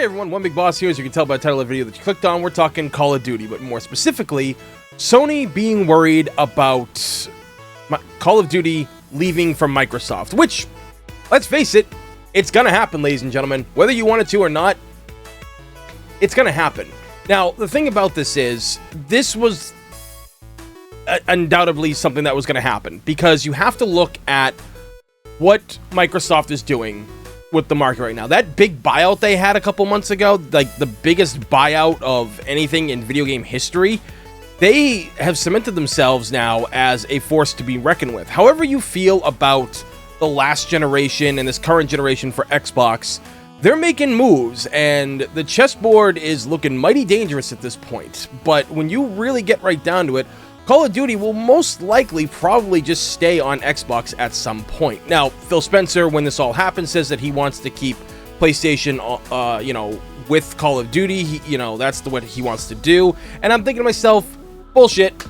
Hey everyone, One Big Boss here. As you can tell by the title of the video that you clicked on, we're talking Call of Duty, but more specifically, Sony being worried about Call of Duty leaving from Microsoft, which, let's face it, it's gonna happen, ladies and gentlemen. Whether you want it to or not, it's gonna happen. Now, the thing about this is, this was undoubtedly something that was gonna happen, because you have to look at what Microsoft is doing with the market right now. That big buyout they had a couple months ago, like the biggest buyout of anything in video game history, they have cemented themselves now as a force to be reckoned with. However you feel about the last generation and this current generation for Xbox, they're making moves, and the chessboard is looking mighty dangerous at this point. But when you really get right down to it, Call of Duty will most likely probably just stay on Xbox at some point. Now, Phil Spencer, when this all happens, says that he wants to keep PlayStation, with Call of Duty. That's what he wants to do. And I'm thinking to myself, bullshit.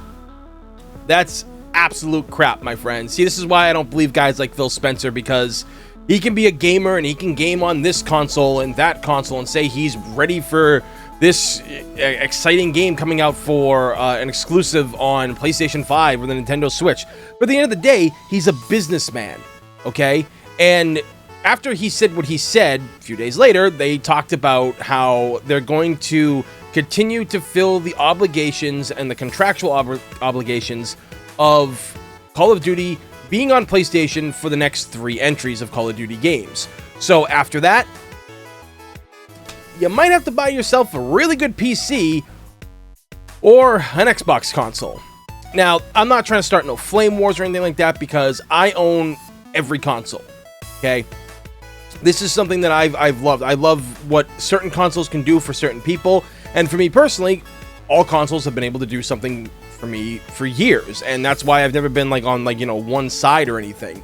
That's absolute crap, my friend. See, this is why I don't believe guys like Phil Spencer, because he can be a gamer and he can game on this console and that console and say he's ready for this exciting game coming out for an exclusive on PlayStation 5 or the Nintendo Switch. But at the end of the day, he's a businessman, okay? And after he said what he said, a few days later, they talked about how they're going to continue to fill the obligations and the contractual obligations of Call of Duty being on PlayStation for the next 3 entries of Call of Duty games. So after that, you might have to buy yourself a really good PC or an Xbox console. Now, I'm not trying to start no flame wars or anything like that, because I own every console, okay? This is something that I've loved. I love what certain consoles can do for certain people, and for me personally, all consoles have been able to do something for me for years, and that's why I've never been on one side or anything.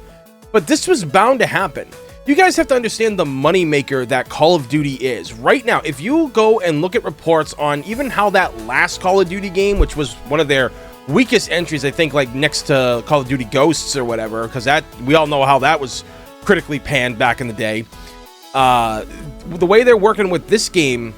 But this was bound to happen. You guys have to understand the moneymaker that Call of Duty is. Right now, if you go and look at reports on even how that last Call of Duty game, which was one of their weakest entries, I think, next to Call of Duty Ghosts or whatever, because that, we all know how that was critically panned back in the day. The way they're working with this game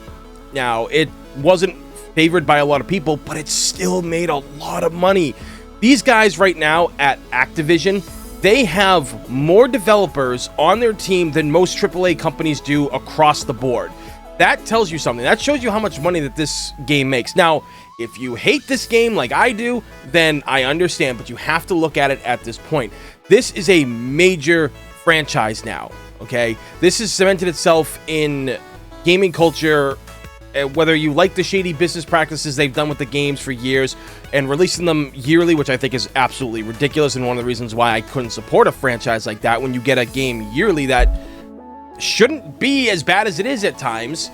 now, it wasn't favored by a lot of people, but it still made a lot of money. These guys right now at Activision, they have more developers on their team than most AAA companies do across the board. That tells you something. That shows you how much money that this game makes. Now, if you hate this game like I do, then I understand, but you have to look at it at this point. This is a major franchise now, okay? This has cemented itself in gaming culture. Whether you like the shady business practices they've done with the games for years and releasing them yearly, which I think is absolutely ridiculous, and one of the reasons why I couldn't support a franchise like that when you get a game yearly that shouldn't be as bad as it is at times.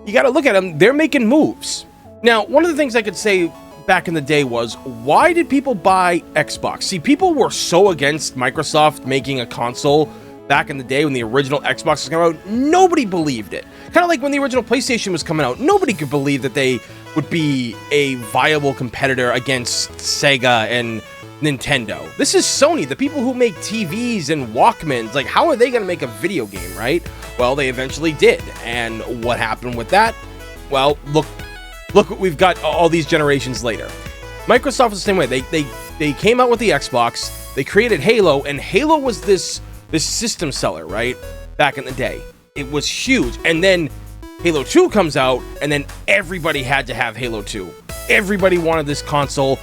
You got to look at them. They're making moves. Now, one of the things I could say back in the day was, why did people buy Xbox? See, people were so against Microsoft making a console back in the day when the original Xbox was coming out. Nobody believed it. Kind of like when the original PlayStation was coming out. Nobody could believe that they would be a viable competitor against Sega and Nintendo. This is Sony, the people who make TVs and Walkmans. How are they going to make a video game, right? Well, they eventually did. And what happened with that? Well, look what we've got all these generations later. Microsoft was the same way. They came out with the Xbox. They created Halo, and Halo was this system seller, right? Back in the day. It was huge. And then Halo 2 comes out, and then everybody had to have Halo 2. Everybody wanted this console.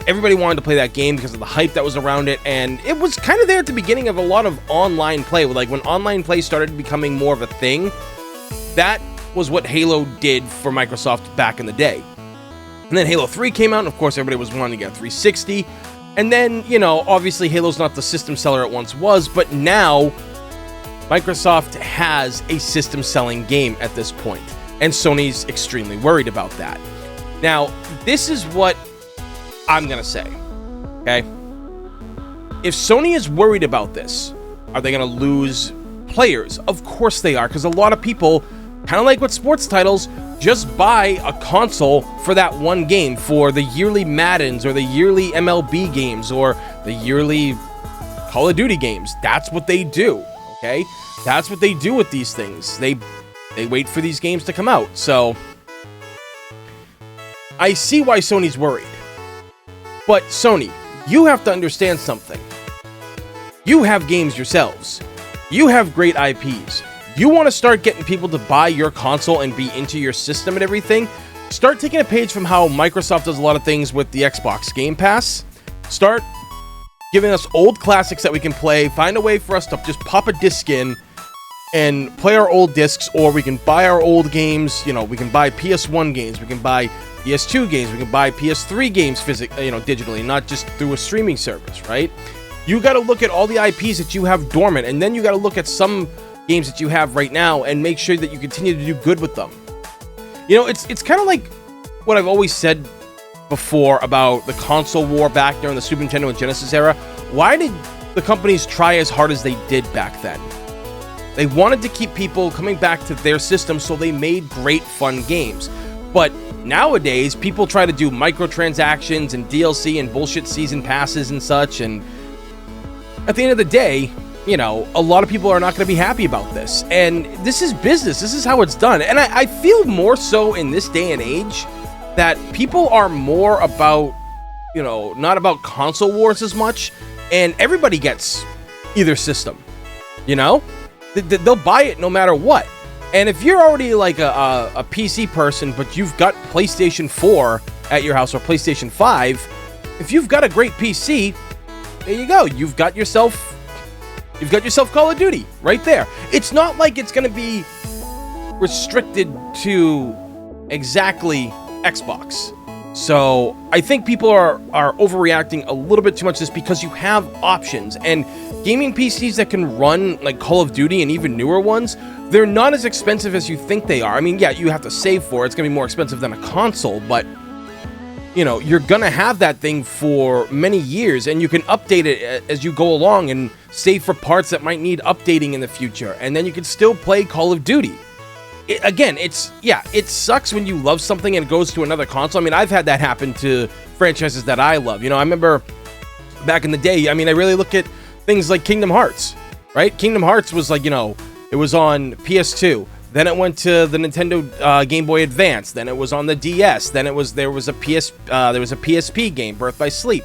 Everybody wanted to play that game because of the hype that was around it, and it was kind of there at the beginning of a lot of online play. When online play started becoming more of a thing, that was what Halo did for Microsoft back in the day. And then Halo 3 came out, and of course everybody was wanting to get 360. And then, obviously Halo's not the system seller it once was, but now Microsoft has a system-selling game at this point, and Sony's extremely worried about that. Now, this is what I'm gonna say, okay? If Sony is worried about this, are they gonna lose players? Of course they are, because a lot of people, kind of like with sports titles, just buy a console for that one game, for the yearly Maddens or the yearly MLB games or the yearly Call of Duty games. That's what they do, okay? That's what they do with these things. They They wait for these games to come out. So I see why Sony's worried. But Sony, you have to understand something. You have games yourselves. You have great IPs. You want to start getting people to buy your console and be into your system and everything? Start taking a page from how Microsoft does a lot of things with the Xbox Game Pass. Start giving us old classics that we can play. Find a way for us to just pop a disc in and play our old discs, or we can buy our old games. You know, we can buy PS1 games, we can buy PS2 games, we can buy PS3 games digitally, not just through a streaming service, right? You got to look at all the IPs that you have dormant, and then you got to look at some games that you have right now and make sure that you continue to do good with them. You know, it's kind of like what I've always said before about the console war back during the Super Nintendo and Genesis era. Why did the companies try as hard as they did back then? They wanted to keep people coming back to their system, so they made great, fun games. But nowadays, people try to do microtransactions and DLC and bullshit season passes and such, and at the end of the day, you know, a lot of people are not going to be happy about this. And this is business. This is how it's done. And I feel more so in this day and age that people are more about, you know, not about console wars as much, and everybody gets either system, you know? They'll buy it no matter what. And if you're already like a PC person, but you've got PlayStation 4 at your house or PlayStation 5, if you've got a great PC, there you go. You've got yourself Call of Duty right there. It's not like it's going to be restricted to exactly Xbox. So I think people are overreacting a little bit too much just because you have options. And gaming PCs that can run like Call of Duty and even newer ones, they're not as expensive as you think they are. I mean, yeah, you have to save for it. It's going to be more expensive than a console, but you know, you're going to have that thing for many years, and you can update it as you go along and save for parts that might need updating in the future, and then you can still play Call of Duty. It sucks when you love something and it goes to another console. I mean, I've had that happen to franchises that I love. You know, I remember back in the day, I mean, I really look at things like Kingdom Hearts, right? Kingdom Hearts was like, you know, it was on PS2. Then it went to the Nintendo Game Boy Advance. Then it was on the DS. Then there was a PSP game, Birth by Sleep,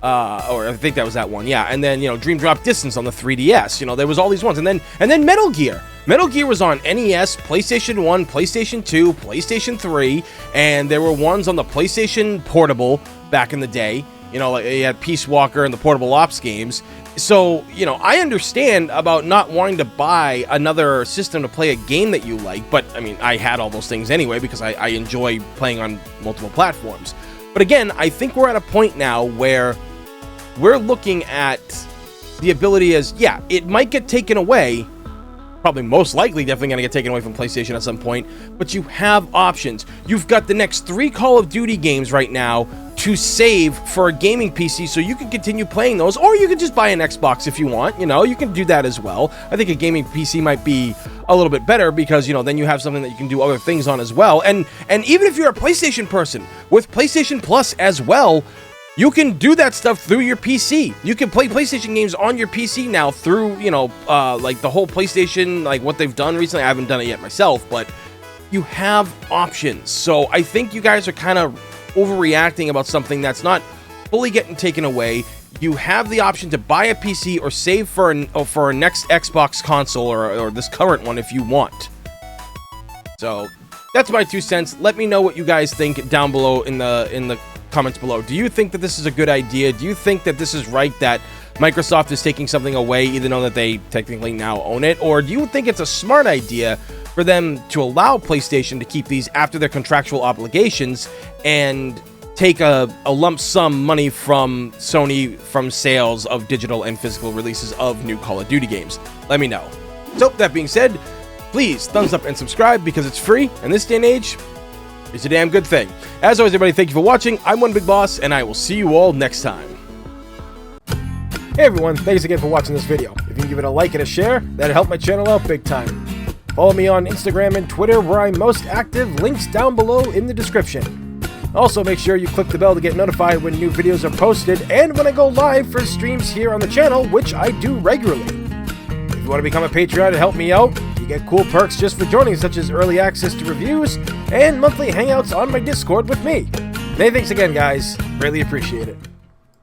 or I think that was that one. Yeah, and then, you know, Dream Drop Distance on the 3DS. You know, there was all these ones, and then Metal Gear. Metal Gear was on NES, PlayStation 1, PlayStation 2, PlayStation 3, and there were ones on the PlayStation Portable back in the day. You know, like you had Peace Walker and the Portable Ops games. So, you know, I understand about not wanting to buy another system to play a game that you like, but, I mean, I had all those things anyway because I enjoy playing on multiple platforms. But again, I think we're at a point now where we're looking at the ability as, yeah, it might get taken away, probably most likely definitely going to get taken away from PlayStation at some point, but you have options. You've got the next 3 Call of Duty games right now to save for a gaming PC so you can continue playing those, or you can just buy an Xbox if you want. You know, you can do that as well. I think a gaming PC might be a little bit better because, you know, then you have something that you can do other things on as well. And even if you're a PlayStation person, with PlayStation Plus as well, you can do that stuff through your PC. You can play PlayStation games on your PC now through, you know, like the whole PlayStation, like what they've done recently. I haven't done it yet myself, but you have options. So I think you guys are kind of overreacting about something that's not fully getting taken away. You have the option to buy a PC or save for a next Xbox console or this current one if you want. So that's my 2 cents. Let me know what you guys think down below in the comments below. Do you think that this is a good idea? Do you think that this is right that Microsoft is taking something away even though that they technically now own it? Or do you think it's a smart idea for them to allow PlayStation to keep these after their contractual obligations and take a lump sum money from Sony from sales of digital and physical releases of new Call of Duty games? Let me know. So, that being said, please thumbs up and subscribe because it's free, and this day and age, it's a damn good thing. As always, everybody, thank you for watching. I'm One Big Boss, and I will see you all next time. Hey everyone, thanks again for watching this video. If you can give it a like and a share, that'd help my channel out big time. Follow me on Instagram and Twitter where I'm most active, links down below in the description. Also, make sure you click the bell to get notified when new videos are posted and when I go live for streams here on the channel, which I do regularly. If you want to become a Patreon and help me out, you get cool perks just for joining, such as early access to reviews and monthly hangouts on my Discord with me. Many thanks again, guys. Greatly appreciate it.